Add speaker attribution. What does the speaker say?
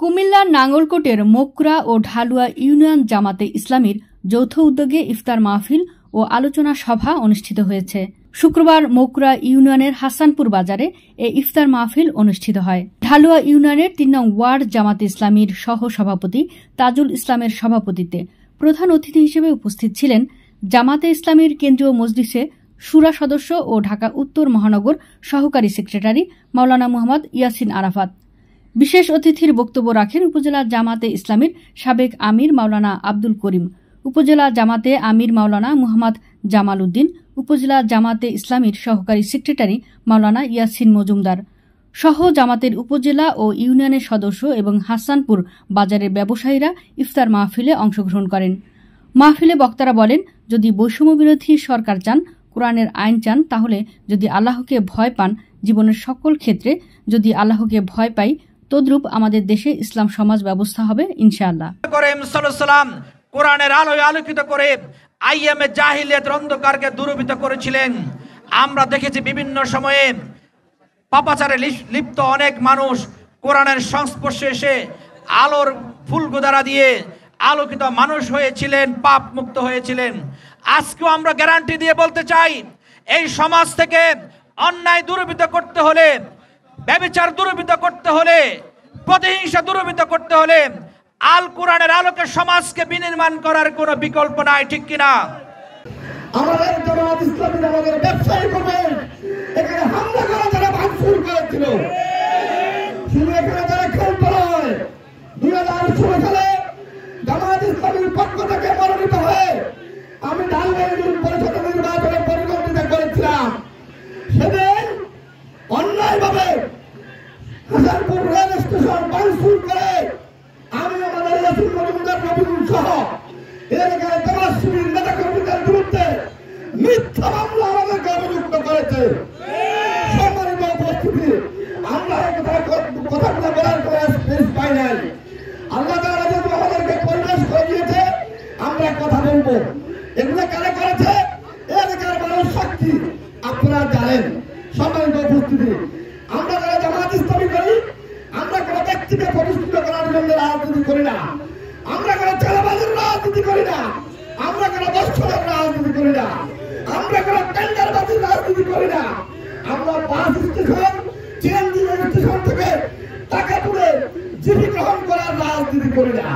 Speaker 1: কুমিল্লার নাঙ্গলকোটের মোকরা ও ঢালুয়া ইউনিয়ন জামাতে ইসলামীর যৌথ উদ্যোগে ইফতার মাহফিল ও আলোচনা সভা অনুষ্ঠিত হয়েছে। শুক্রবার মোকরা ইউনিয়নের হাসানপুর বাজারে এ ইফতার মাহফিল অনুষ্ঠিত হয়। ঢালুয়া ইউনিয়নের ৩ নং ওয়ার্ড জামাতে ইসলামীর সহ সভাপতি তাজুল ইসলামের সভাপতিত্বে প্রধান অতিথি হিসেবে উপস্থিত ছিলেন জামাতে ইসলামীর কেন্দ্রীয় মজলিসে শুরা সদস্য ও ঢাকা উত্তর মহানগর সহকারী সেক্রেটারি মাওলানা মুহাম্মদ ইয়াসিন আরাফাত। বিশেষ অতিথির বক্তব্য রাখেন উপজেলা জামাতে ইসলামীর সাবেক আমির মাওলানা আব্দুল করিম, উপজেলা জামাতে আমির মাওলানা মুহাম্মদ জামাল উদ্দিন, উপজেলা জামাতে ইসলামীর সহকারী সেক্রেটারি মাওলানা ইয়াসিন মজুমদার সহ জামাতের উপজেলা ও ইউনিয়নের সদস্য এবং হাসানপুর বাজারের ব্যবসায়ীরা ইফতার মাহফিলে অংশগ্রহণ করেন। মাহফিলে বক্তারা বলেন, যদি বৈষম্যবিরোধী সরকার চান, কোরআনের আইন চান, তাহলে যদি আল্লাহকে ভয় পান, জীবনের সকল ক্ষেত্রে যদি আল্লাহকে ভয় পাই, তদ্রূপ আমাদের দেশে ইসলাম সমাজ ব্যবস্থা হবে ইনশাআল্লাহ।
Speaker 2: কোরআনের আলোয় আলোকিত করে আইয়ামে জাহিলিয়াতের অন্ধকারকে দূরীভূত করেছিলেন। আমরা দেখেছি বিভিন্ন সময়ে পাপাচারে লিপ্ত অনেক মানুষ কোরআনের সংস্পর্শে এসে আলোর ফুলগোদারা দিয়ে আলোকিত মানুষ হয়েছিলেন, পাপ মুক্ত হয়েছিলেন। আজকেও আমরা গ্যারান্টি দিয়ে বলতে চাই, এই সমাজ থেকে অন্যায় দূরীভূত করতে হলে, ব্যভিচার দূরীভূত করতে হলে, প্রতিহিংসা দূরীভূত করতে হলে আল কোরআনের আলোকে সমাজকে বিনির্মাণ করার কোনো বিকল্প নাই, ঠিক কিনা?
Speaker 3: আমাদের জামাত ইসলামী আমাদের ব্যবসায়ী করবে, এখানে হামলা করা যারা ভাঙচুর করেছিল, শুধু এখানে যারা খেলতে নয়, 2016 সালে জামাত ইসলামীর পক্ষ থেকে মনোনীত হয়ে আমি ঢালুয়া ইউনিয়ন পরিষদ নির্বাচনে পরিকল্পনা করেছিলাম। সেদিন অন্যায়ভাবে হাসানপুর রেল স্টেশন ভাঙচুর করে আমি আমাদের ইয়াসিন মজুমদার রবিউল সহ এলাকার জামাত শিবির নেতা কর্মীদের বিরুদ্ধে মিথ্যা মামলা আমাদেরকে অভিযুক্ত করেছে। সম্মানিত উপস্থিতি, আমরা কথাগুলো বলার কোনো স্পেস পাই নাই। আল্লাহ তাআলা যেহেতু আমাদেরকে পরিবেশ করে দিয়েছে, আমরা কথা বলবো। এগুলো কারা করেছে? এলাকার মানুষ সাক্ষী, আপনারা জানেন। সম্মানিত উপস্থিতি, আমরা যারা জামাত ইসলামী করি, আমরা কোনো ব্যক্তিকে প্রতিষ্ঠিত করার জন্য রাজনীতি করি না, আমরা কোনো চালাবাজের রাজনীতি করি না, আমরা কোনো দর্শনের রাজনীতি করি না, আমরা কোনো টেন্ডারবাজির রাজনীতি করি না। আমরা বাস স্টেশন, সিএনজি স্টেশন থেকে টাকা তুলে জীবী গ্রহণ করার রাজনীতি করি না।